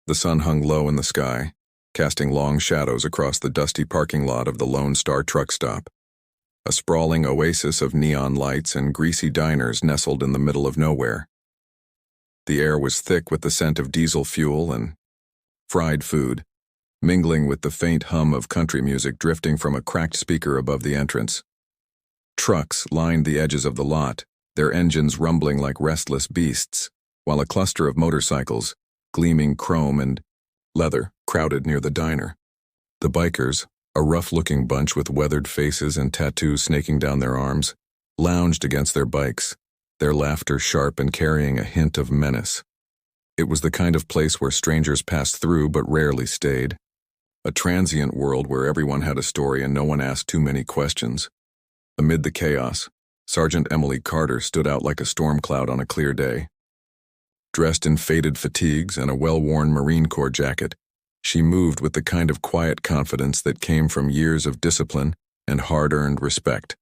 The sun hung low in the sky, casting long shadows across the dusty parking lot of the Lone Star truck stop. A sprawling oasis of neon lights and greasy diners nestled in the middle of nowhere. The air was thick with the scent of diesel fuel and fried food, mingling with the faint hum of country music drifting from a cracked speaker above the entrance. Trucks lined the edges of the lot, their engines rumbling like restless beasts, while a cluster of motorcycles, gleaming chrome and leather, crowded near the diner. The bikers, a rough-looking bunch with weathered faces and tattoos snaking down their arms, lounged against their bikes, their laughter sharp and carrying a hint of menace. It was the kind of place where strangers passed through but rarely stayed. A transient world where everyone had a story and no one asked too many questions. Amid the chaos, Sergeant Emily Carter stood out like a storm cloud on a clear day. Dressed in faded fatigues and a well-worn Marine Corps jacket, she moved with the kind of quiet confidence that came from years of discipline and hard-earned respect.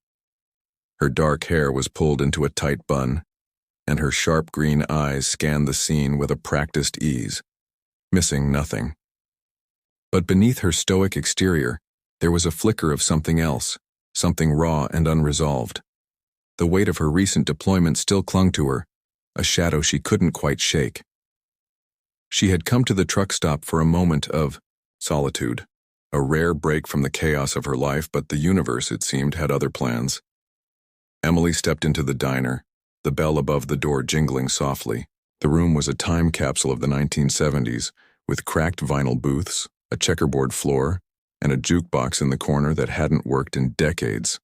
Her dark hair was pulled into a tight bun, and her sharp green eyes scanned the scene with a practiced ease, missing nothing. But beneath her stoic exterior, there was a flicker of something else, something raw and unresolved. The weight of her recent deployment still clung to her, a shadow she couldn't quite shake. She had come to the truck stop for a moment of solitude, a rare break from the chaos of her life, but the universe, it seemed, had other plans. Emily stepped into the diner, the bell above the door jingling softly. The room was a time capsule of the 1970s, with cracked vinyl booths, a checkerboard floor, and a jukebox in the corner that hadn't worked in decades.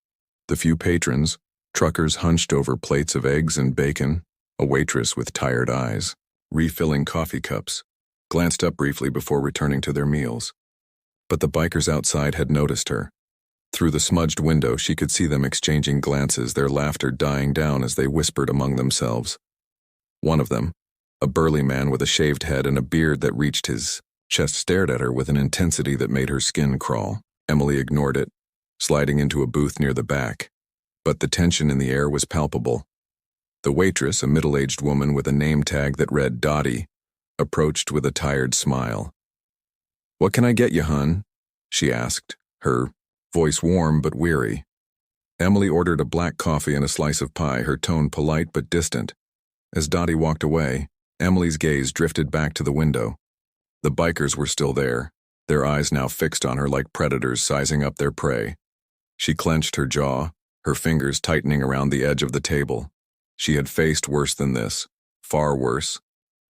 The few patrons, truckers hunched over plates of eggs and bacon, a waitress with tired eyes, refilling coffee cups, glanced up briefly before returning to their meals. But the bikers outside had noticed her. Through the smudged window, she could see them exchanging glances, their laughter dying down as they whispered among themselves. One of them, a burly man with a shaved head and a beard that reached his chest, stared at her with an intensity that made her skin crawl. Emily ignored it, sliding into a booth near the back. But the tension in the air was palpable. The waitress, a middle-aged woman with a name tag that read Dottie, approached with a tired smile. "What can I get you, hun?" she asked, her voice warm but weary. Emily ordered a black coffee and a slice of pie, her tone polite but distant. As Dottie walked away, Emily's gaze drifted back to the window. The bikers were still there, their eyes now fixed on her like predators sizing up their prey. She clenched her jaw, her fingers tightening around the edge of the table. She had faced worse than this, far worse.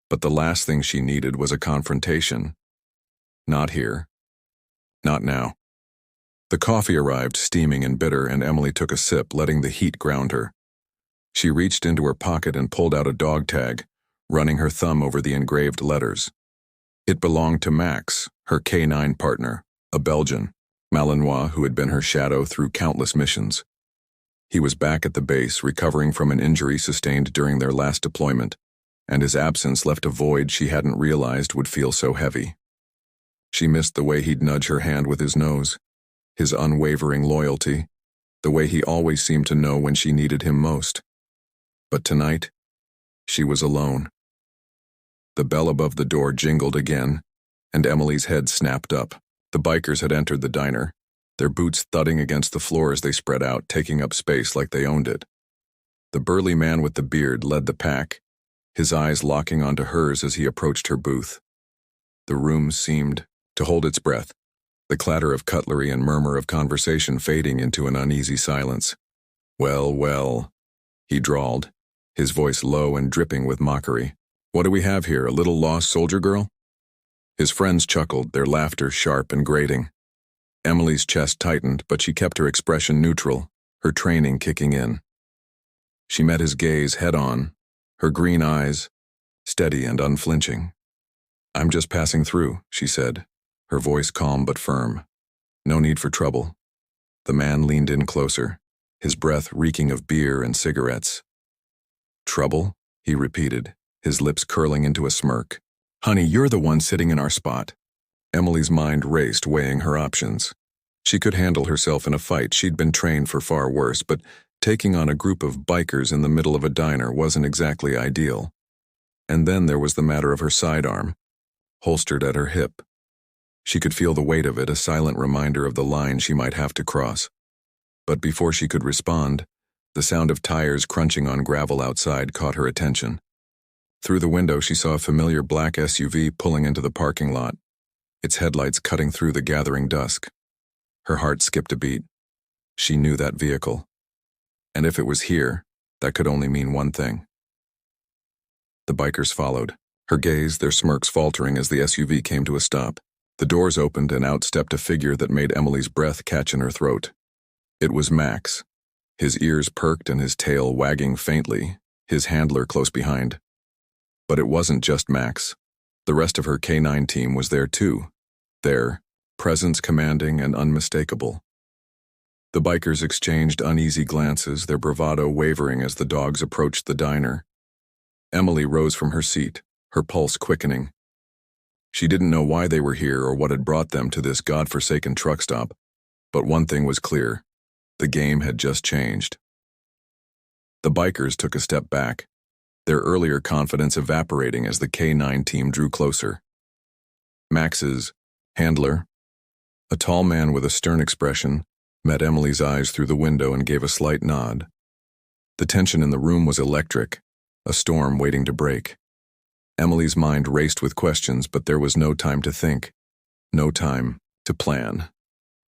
But the last thing she needed was a confrontation. Not here. Not now. The coffee arrived, steaming and bitter, and Emily took a sip, letting the heat ground her. She reached into her pocket and pulled out a dog tag, running her thumb over the engraved letters. It belonged to Max, her K-9 partner, a Belgian, Malinois, who had been her shadow through countless missions. He was back at the base, recovering from an injury sustained during their last deployment, and his absence left a void she hadn't realized would feel so heavy. She missed the way he'd nudge her hand with his nose, his unwavering loyalty, the way he always seemed to know when she needed him most. But tonight, she was alone. The bell above the door jingled again, and Emily's head snapped up. The bikers had entered the diner, their boots thudding against the floor as they spread out, taking up space like they owned it. The burly man with the beard led the pack, his eyes locking onto hers as he approached her booth. The room seemed to hold its breath, the clatter of cutlery and murmur of conversation fading into an uneasy silence. "Well, well," he drawled, his voice low and dripping with mockery. "What do we have here, a little lost soldier girl?" His friends chuckled, their laughter sharp and grating. Emily's chest tightened, but she kept her expression neutral, her training kicking in. She met his gaze head-on, her green eyes steady and unflinching. "I'm just passing through," she said, her voice calm but firm. "No need for trouble." The man leaned in closer, his breath reeking of beer and cigarettes. "Trouble?" he repeated, his lips curling into a smirk. "Honey, you're the one sitting in our spot." Emily's mind raced, weighing her options. She could handle herself in a fight, she'd been trained for far worse, but taking on a group of bikers in the middle of a diner wasn't exactly ideal. And then there was the matter of her sidearm. holstered at her hip. She could feel the weight of it, a silent reminder of the line she might have to cross. But before she could respond, the sound of tires crunching on gravel outside caught her attention. Through the window, she saw a familiar black SUV pulling into the parking lot, its headlights cutting through the gathering dusk. Her heart skipped a beat. She knew that vehicle. And if it was here, that could only mean one thing. The bikers followed, her gaze, their smirks faltering as the SUV came to a stop. The doors opened and out stepped a figure that made Emily's breath catch in her throat. It was Max, his ears perked and his tail wagging faintly, his handler close behind. But it wasn't just Max. The rest of her K9 team was there too. Their presence commanding and unmistakable. The bikers exchanged uneasy glances, their bravado wavering as the dogs approached the diner. Emily rose from her seat, her pulse quickening. She didn't know why they were here or what had brought them to this godforsaken truck stop, but one thing was clear. The game had just changed. The bikers took a step back, their earlier confidence evaporating as the K9 team drew closer. Max's handler, a tall man with a stern expression, met Emily's eyes through the window and gave a slight nod. The tension in the room was electric, a storm waiting to break. Emily's mind raced with questions, but there was no time to think, no time to plan.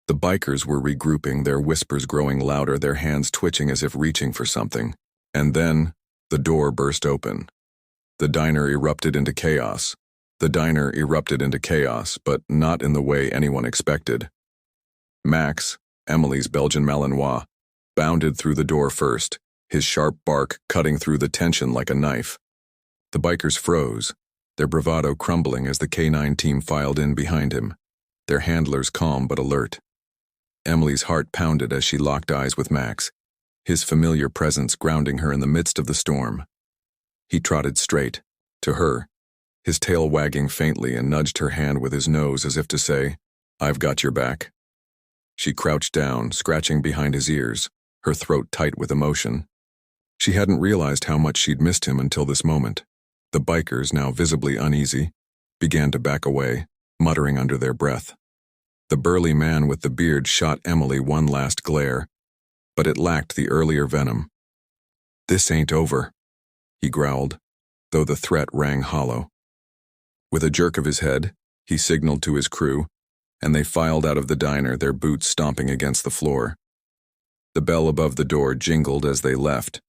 The bikers were regrouping, their whispers growing louder, their hands twitching as if reaching for something. And then, the door burst open. The diner erupted into chaos. The diner erupted into chaos, but not in the way anyone expected. Max, Emily's Belgian Malinois, bounded through the door first, his sharp bark cutting through the tension like a knife. The bikers froze, their bravado crumbling as the K9 team filed in behind him, their handlers calm but alert. Emily's heart pounded as she locked eyes with Max, his familiar presence grounding her in the midst of the storm. He trotted straight, to her, his tail wagging faintly, and nudged her hand with his nose as if to say, "I've got your back." She crouched down, scratching behind his ears, her throat tight with emotion. She hadn't realized how much she'd missed him until this moment. The bikers, now visibly uneasy, began to back away, muttering under their breath. The burly man with the beard shot Emily one last glare, but it lacked the earlier venom. "This ain't over," he growled, though the threat rang hollow. With a jerk of his head, he signaled to his crew, and they filed out of the diner, their boots stomping against the floor. The bell above the door jingled as they left,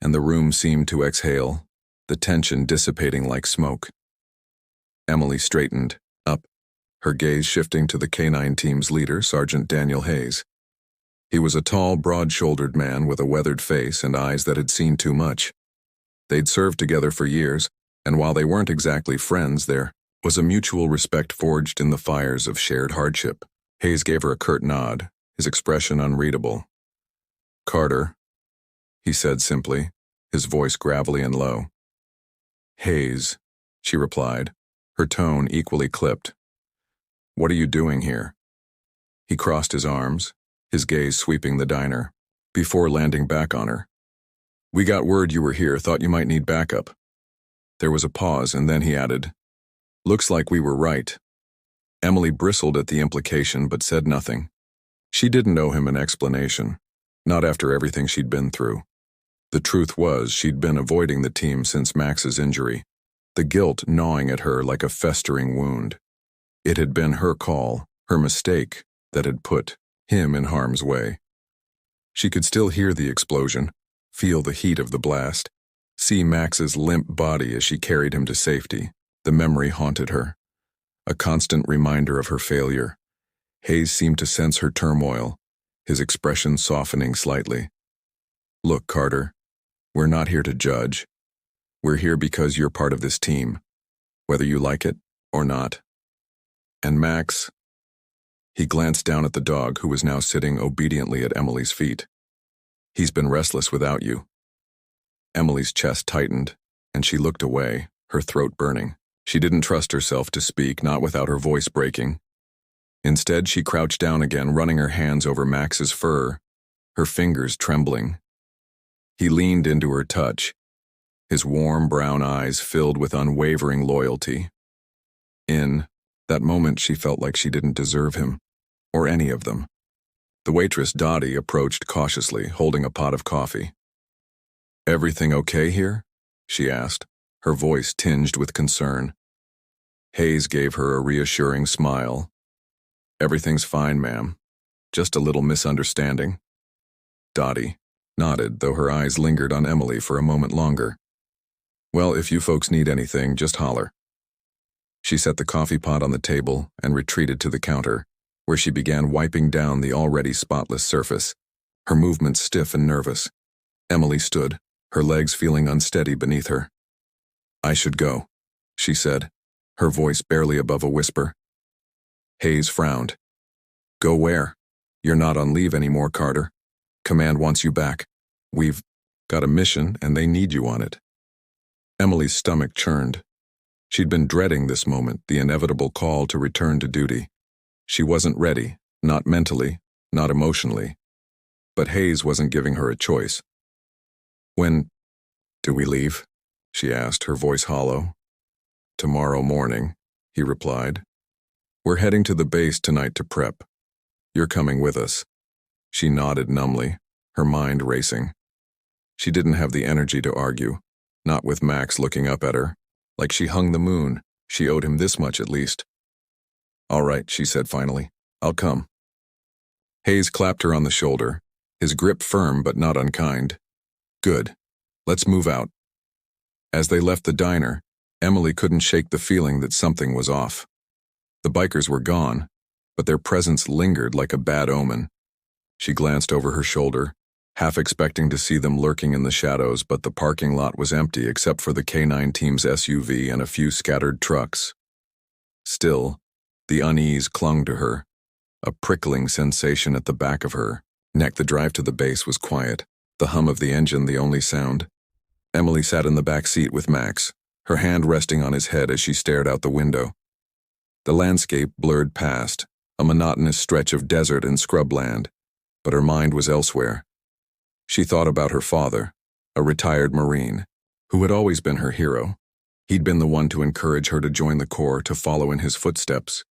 and the room seemed to exhale, the tension dissipating like smoke. Emily straightened, up, her gaze shifting to the K9 team's leader, Sergeant Daniel Hayes. He was a tall, broad-shouldered man with a weathered face and eyes that had seen too much. They'd served together for years, and while they weren't exactly friends, there was a mutual respect forged in the fires of shared hardship. Hayes gave her a curt nod, his expression unreadable. "Carter," he said simply, his voice gravelly and low. "Hayes," she replied, her tone equally clipped. "What are you doing here?" He crossed his arms, his gaze sweeping the diner, before landing back on her. "We got word you were here, thought you might need backup." There was a pause, and then he added, "Looks like we were right." Emily bristled at the implication but said nothing. She didn't owe him an explanation, not after everything she'd been through. The truth was, she'd been avoiding the team since Max's injury, the guilt gnawing at her like a festering wound. It had been her call, her mistake, that had put him in harm's way. She could still hear the explosion, feel the heat of the blast, see Max's limp body as she carried him to safety. The memory haunted her, a constant reminder of her failure. Hayes seemed to sense her turmoil, his expression softening slightly. "Look, Carter, we're not here to judge. We're here because you're part of this team, whether you like it or not. And Max..." He glanced down at the dog, who was now sitting obediently at Emily's feet. "He's been restless without you." Emily's chest tightened, and she looked away, her throat burning. She didn't trust herself to speak, not without her voice breaking. Instead, she crouched down again, running her hands over Max's fur, her fingers trembling. He leaned into her touch, his warm brown eyes filled with unwavering loyalty. In that moment, she felt like she didn't deserve him, or any of them. The waitress, Dottie, approached cautiously, holding a pot of coffee. "Everything okay here?" she asked, her voice tinged with concern. Hayes gave her a reassuring smile. "Everything's fine, ma'am. Just a little misunderstanding." Dottie nodded, though her eyes lingered on Emily for a moment longer. "Well, if you folks need anything, just holler." She set the coffee pot on the table and retreated to the counter, where she began wiping down the already spotless surface, her movements stiff and nervous. Emily stood, her legs feeling unsteady beneath her. "I should go," she said, her voice barely above a whisper. Hayes frowned. "Go where? You're not on leave anymore, Carter. Command wants you back. We've got a mission and they need you on it." Emily's stomach churned. She'd been dreading this moment, the inevitable call to return to duty. She wasn't ready, not mentally, not emotionally. But Hayes wasn't giving her a choice. "When do we leave?" she asked, her voice hollow. "Tomorrow morning," he replied. "We're heading to the base tonight to prep. You're coming with us." She nodded numbly, her mind racing. She didn't have the energy to argue, not with Max looking up at her. Like she hung the moon, she owed him this much at least. "All right," she said finally. "I'll come." Hayes clapped her on the shoulder, his grip firm but not unkind. "Good. Let's move out." As they left the diner, Emily couldn't shake the feeling that something was off. The bikers were gone, but their presence lingered like a bad omen. She glanced over her shoulder, half expecting to see them lurking in the shadows, but the parking lot was empty except for the K9 team's SUV and a few scattered trucks. Still, the unease clung to her, a prickling sensation at the back of her neck. The drive to the base was quiet, the hum of the engine the only sound. Emily sat in the back seat with Max, her hand resting on his head as she stared out the window. The landscape blurred past, a monotonous stretch of desert and scrubland, but her mind was elsewhere. She thought about her father, a retired Marine, who had always been her hero. He'd been the one to encourage her to join the Corps, to follow in his footsteps.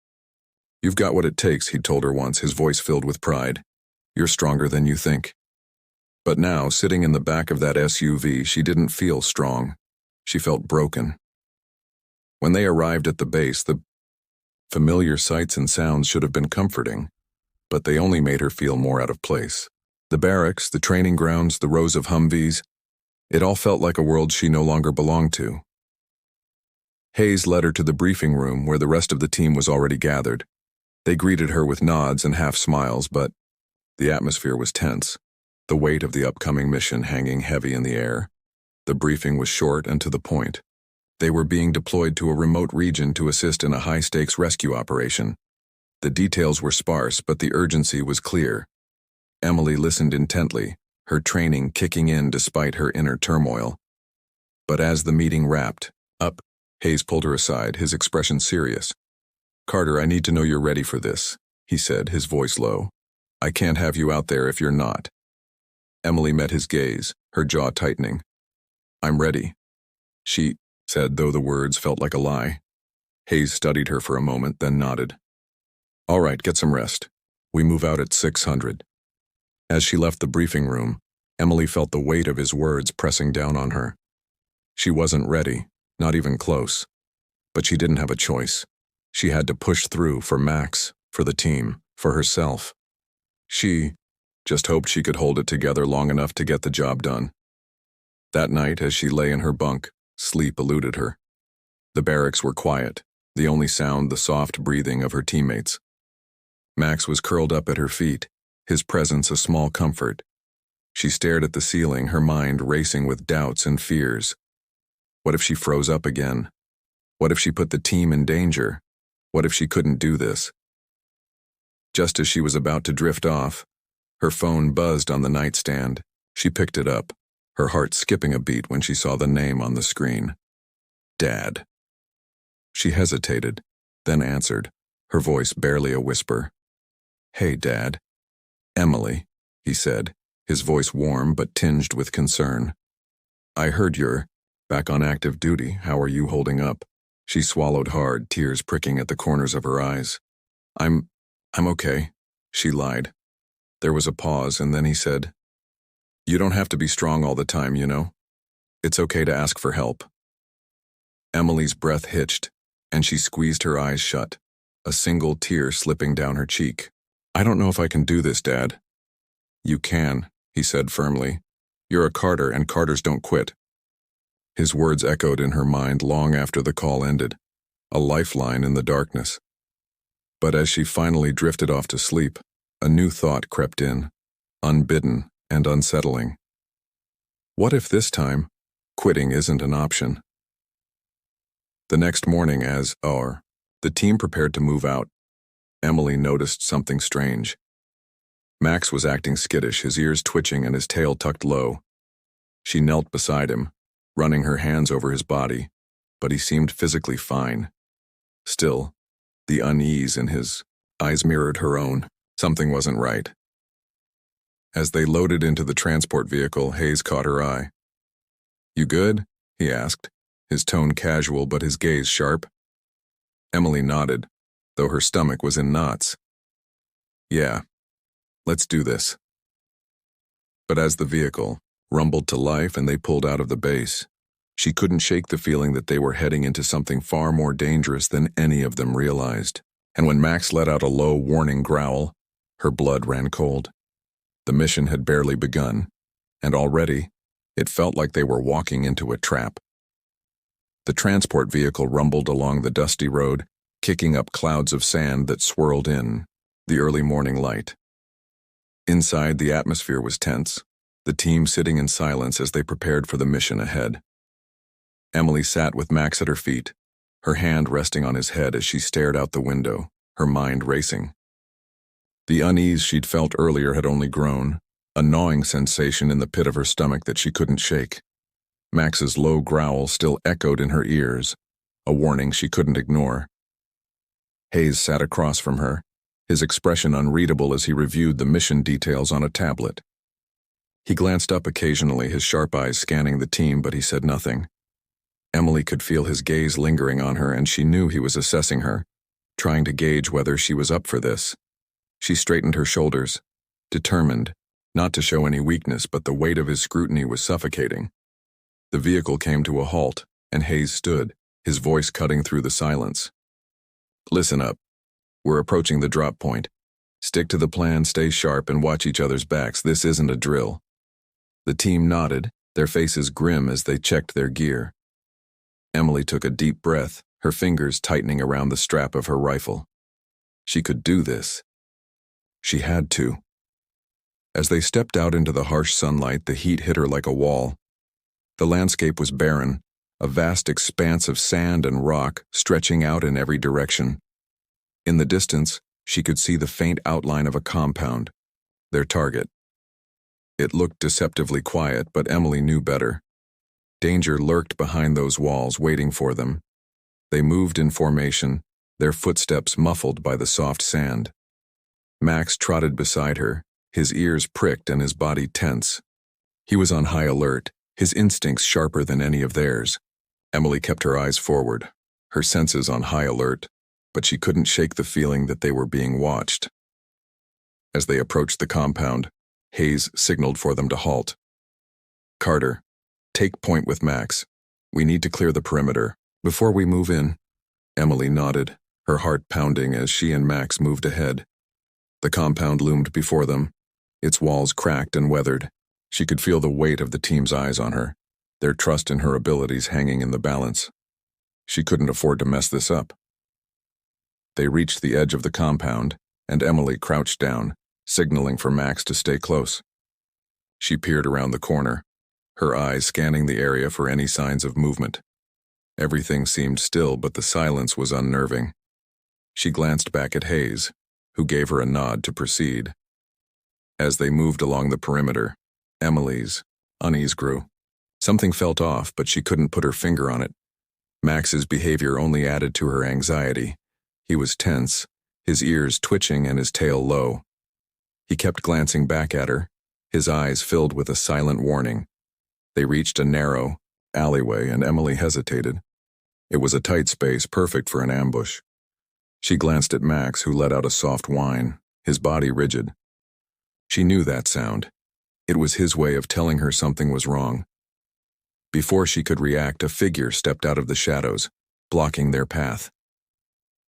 "You've got what it takes," he'd told her once, his voice filled with pride. "You're stronger than you think." But now, sitting in the back of that SUV, she didn't feel strong. She felt broken. When they arrived at the base, the familiar sights and sounds should have been comforting, but they only made her feel more out of place. The barracks, the training grounds, the rows of Humvees, it all felt like a world she no longer belonged to. Hayes led her to the briefing room where the rest of the team was already gathered. They greeted her with nods and half smiles, but the atmosphere was tense, the weight of the upcoming mission hanging heavy in the air. The briefing was short and to the point. They were being deployed to a remote region to assist in a high-stakes rescue operation. The details were sparse, but the urgency was clear. Emily listened intently, her training kicking in despite her inner turmoil. But as the meeting wrapped up, Hayes pulled her aside, his expression serious. "Carter, I need to know you're ready for this," he said, his voice low. "I can't have you out there if you're not." Emily met his gaze, her jaw tightening. "I'm ready," she said, though the words felt like a lie. Hayes studied her for a moment, then nodded. "All right, get some rest. We move out at 600. As she left the briefing room, Emily felt the weight of his words pressing down on her. She wasn't ready, not even close. But she didn't have a choice. She had to push through for Max, for the team, for herself. She just hoped she could hold it together long enough to get the job done. That night, as she lay in her bunk, sleep eluded her. The barracks were quiet, the only sound the soft breathing of her teammates. Max was curled up at her feet, his presence a small comfort. She stared at the ceiling, her mind racing with doubts and fears. What if she froze up again? What if she put the team in danger? What if she couldn't do this? Just as she was about to drift off, her phone buzzed on the nightstand. She picked it up, her heart skipping a beat when she saw the name on the screen. Dad. She hesitated, then answered, her voice barely a whisper. "Hey, Dad." "Emily," he said, his voice warm but tinged with concern. "I heard you're back on active duty. How are you holding up?" She swallowed hard, tears pricking at the corners of her eyes. I'm okay, she lied. There was a pause, and then he said, "You don't have to be strong all the time, you know. It's okay to ask for help." Emily's breath hitched, and she squeezed her eyes shut, a single tear slipping down her cheek. "I don't know if I can do this, Dad." "You can," he said firmly. "You're a Carter, and Carters don't quit." His words echoed in her mind long after the call ended, a lifeline in the darkness. But as she finally drifted off to sleep, a new thought crept in, unbidden and unsettling. What if this time, quitting isn't an option? The next morning the team prepared to move out, Emily noticed something strange. Max was acting skittish, his ears twitching and his tail tucked low. She knelt beside him, running her hands over his body, but he seemed physically fine. Still, the unease in his eyes mirrored her own. Something wasn't right. As they loaded into the transport vehicle, Hayes caught her eye. "You good?" he asked, his tone casual but his gaze sharp. Emily nodded, though her stomach was in knots. "Yeah, let's do this." But as the vehicle rumbled to life and they pulled out of the base, she couldn't shake the feeling that they were heading into something far more dangerous than any of them realized. And when Max let out a low, warning growl, her blood ran cold. The mission had barely begun, and already it felt like they were walking into a trap. The transport vehicle rumbled along the dusty road, kicking up clouds of sand that swirled in the early morning light. Inside, the atmosphere was tense, the team sitting in silence as they prepared for the mission ahead. Emily sat with Max at her feet, her hand resting on his head as she stared out the window, her mind racing. The unease she'd felt earlier had only grown, a gnawing sensation in the pit of her stomach that she couldn't shake. Max's low growl still echoed in her ears, a warning she couldn't ignore. Hayes sat across from her, his expression unreadable as he reviewed the mission details on a tablet. He glanced up occasionally, his sharp eyes scanning the team, but he said nothing. Emily could feel his gaze lingering on her, and she knew he was assessing her, trying to gauge whether she was up for this. She straightened her shoulders, determined not to show any weakness, but the weight of his scrutiny was suffocating. The vehicle came to a halt, and Hayes stood, his voice cutting through the silence. "Listen up. We're approaching the drop point. Stick to the plan, stay sharp, and watch each other's backs. This isn't a drill." The team nodded, their faces grim as they checked their gear. Emily took a deep breath, her fingers tightening around the strap of her rifle. She could do this. She had to. As they stepped out into the harsh sunlight, the heat hit her like a wall. The landscape was barren, a vast expanse of sand and rock stretching out in every direction. In the distance, she could see the faint outline of a compound, their target. It looked deceptively quiet, but Emily knew better. Danger lurked behind those walls, waiting for them. They moved in formation, their footsteps muffled by the soft sand. Max trotted beside her, his ears pricked and his body tense. He was on high alert, his instincts sharper than any of theirs. Emily kept her eyes forward, her senses on high alert, but she couldn't shake the feeling that they were being watched. As they approached the compound, Hayes signaled for them to halt. "Carter, take point with Max. We need to clear the perimeter before we move in." Emily nodded, her heart pounding as she and Max moved ahead. The compound loomed before them, its walls cracked and weathered. She could feel the weight of the team's eyes on her, their trust in her abilities hanging in the balance. She couldn't afford to mess this up. They reached the edge of the compound, and Emily crouched down, signaling for Max to stay close. She peered around the corner, her eyes scanning the area for any signs of movement. Everything seemed still, but the silence was unnerving. She glanced back at Hayes, who gave her a nod to proceed. As they moved along the perimeter, Emily's unease grew. Something felt off, but she couldn't put her finger on it. Max's behavior only added to her anxiety. He was tense, his ears twitching and his tail low. He kept glancing back at her, his eyes filled with a silent warning. They reached a narrow alleyway, and Emily hesitated. It was a tight space, perfect for an ambush. She glanced at Max, who let out a soft whine, his body rigid. She knew that sound. It was his way of telling her something was wrong. Before she could react, a figure stepped out of the shadows, blocking their path.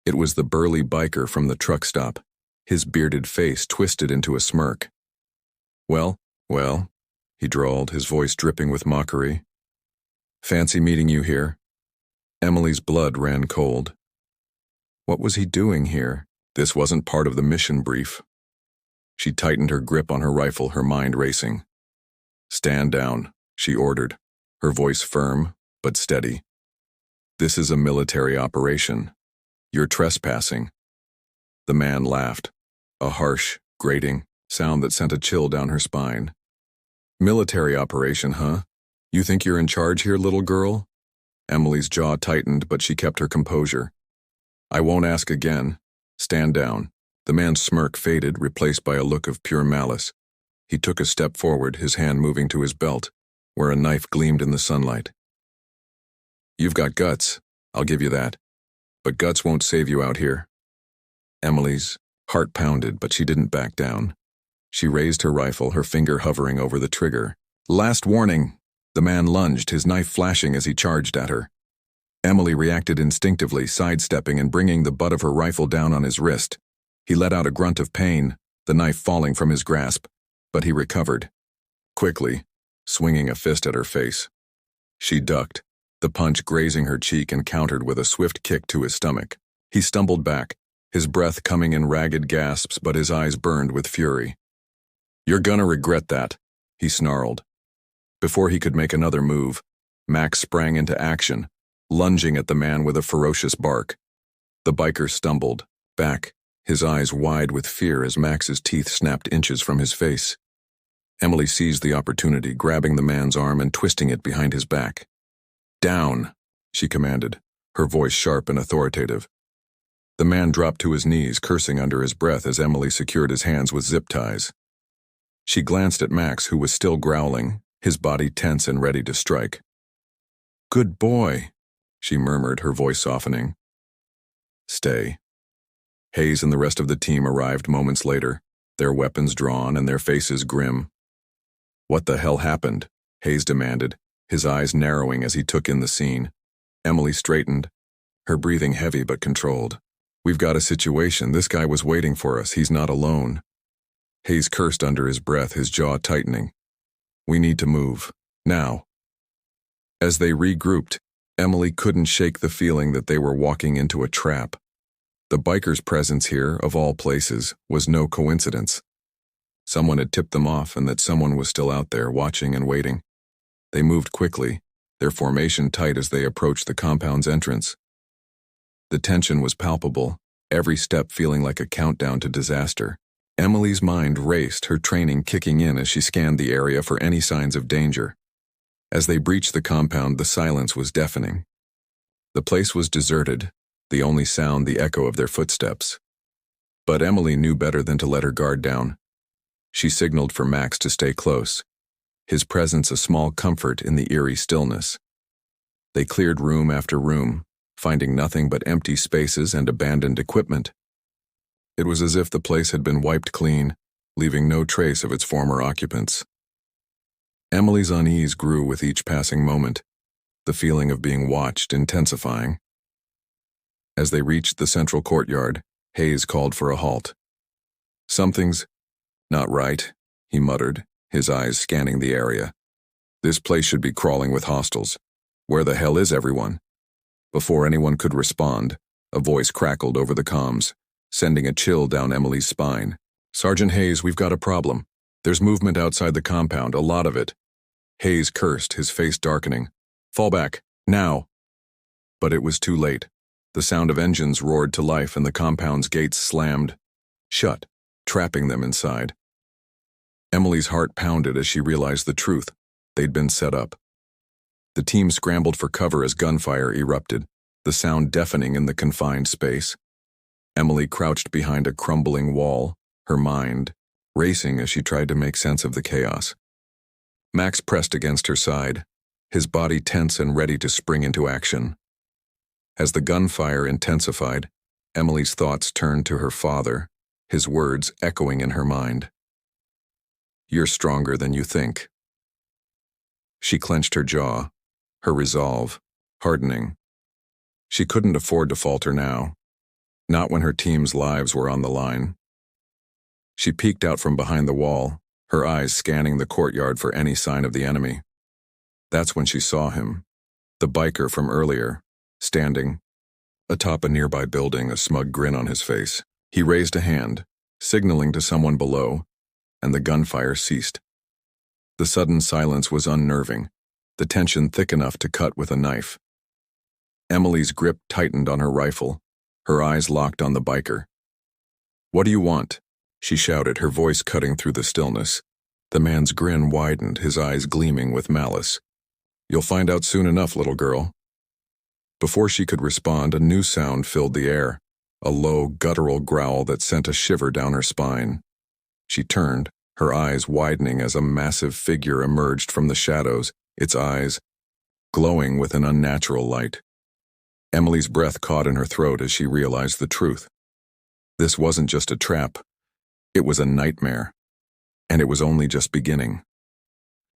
It was the burly biker from the truck stop, his bearded face twisted into a smirk. Well, he drawled, his voice dripping with mockery. Fancy meeting you here. Emily's blood ran cold. What was he doing here? This wasn't part of the mission brief. She tightened her grip on her rifle, her mind racing. Stand down, she ordered, her voice firm but steady. This is a military operation. You're trespassing. The man laughed, a harsh, grating sound that sent a chill down her spine. Military operation, huh? You think you're in charge here, little girl? Emily's jaw tightened, but she kept her composure. I won't ask again. Stand down. The man's smirk faded, replaced by a look of pure malice. He took a step forward, his hand moving to his belt, where a knife gleamed in the sunlight. You've got guts, I'll give you that. But guts won't save you out here. Emily's heart pounded, but she didn't back down. She raised her rifle, her finger hovering over the trigger. Last warning! The man lunged, his knife flashing as he charged at her. Emily reacted instinctively, sidestepping and bringing the butt of her rifle down on his wrist. He let out a grunt of pain, the knife falling from his grasp, but he recovered. Quickly, swinging a fist at her face. She ducked, the punch grazing her cheek, and countered with a swift kick to his stomach. He stumbled back, his breath coming in ragged gasps, but his eyes burned with fury. You're gonna regret that, he snarled. Before he could make another move, Max sprang into action, lunging at the man with a ferocious bark. The biker stumbled, back, his eyes wide with fear as Max's teeth snapped inches from his face. Emily seized the opportunity, grabbing the man's arm and twisting it behind his back. Down, she commanded, her voice sharp and authoritative. The man dropped to his knees, cursing under his breath as Emily secured his hands with zip ties. She glanced at Max, who was still growling, his body tense and ready to strike. Good boy, she murmured, her voice softening. Stay. Hayes and the rest of the team arrived moments later, their weapons drawn and their faces grim. What the hell happened? Hayes demanded, his eyes narrowing as he took in the scene. Emily straightened, her breathing heavy but controlled. We've got a situation. This guy was waiting for us. He's not alone. Hayes cursed under his breath, his jaw tightening. We need to move. Now. As they regrouped, Emily couldn't shake the feeling that they were walking into a trap. The biker's presence here, of all places, was no coincidence. Someone had tipped them off, and that someone was still out there, watching and waiting. They moved quickly, their formation tight as they approached the compound's entrance. The tension was palpable, every step feeling like a countdown to disaster. Emily's mind raced, her training kicking in as she scanned the area for any signs of danger. As they breached the compound, the silence was deafening. The place was deserted, the only sound the echo of their footsteps. But Emily knew better than to let her guard down. She signaled for Max to stay close, his presence a small comfort in the eerie stillness. They cleared room after room, finding nothing but empty spaces and abandoned equipment. It was as if the place had been wiped clean, leaving no trace of its former occupants. Emily's unease grew with each passing moment, the feeling of being watched intensifying. As they reached the central courtyard, Hayes called for a halt. Something's not right, he muttered, his eyes scanning the area. This place should be crawling with hostiles. Where the hell is everyone? Before anyone could respond, a voice crackled over the comms, sending a chill down Emily's spine. Sergeant Hayes, we've got a problem. There's movement outside the compound, a lot of it. Hayes cursed, his face darkening. Fall back, now. But it was too late. The sound of engines roared to life and the compound's gates slammed shut, trapping them inside. Emily's heart pounded as she realized the truth. They'd been set up. The team scrambled for cover as gunfire erupted, the sound deafening in the confined space. Emily crouched behind a crumbling wall, her mind racing as she tried to make sense of the chaos. Max pressed against her side, his body tense and ready to spring into action. As the gunfire intensified, Emily's thoughts turned to her father, his words echoing in her mind. "You're stronger than you think." She clenched her jaw, her resolve hardening. She couldn't afford to falter now, not when her team's lives were on the line. She peeked out from behind the wall, her eyes scanning the courtyard for any sign of the enemy. That's when she saw him, the biker from earlier, standing atop a nearby building, a smug grin on his face. He raised a hand, signaling to someone below, and the gunfire ceased. The sudden silence was unnerving, the tension thick enough to cut with a knife. Emily's grip tightened on her rifle, her eyes locked on the biker. "What do you want?" she shouted, her voice cutting through the stillness. The man's grin widened, his eyes gleaming with malice. "You'll find out soon enough, little girl." Before she could respond, a new sound filled the air, a low, guttural growl that sent a shiver down her spine. She turned, her eyes widening as a massive figure emerged from the shadows, its eyes glowing with an unnatural light. Emily's breath caught in her throat as she realized the truth. This wasn't just a trap. It was a nightmare. And it was only just beginning.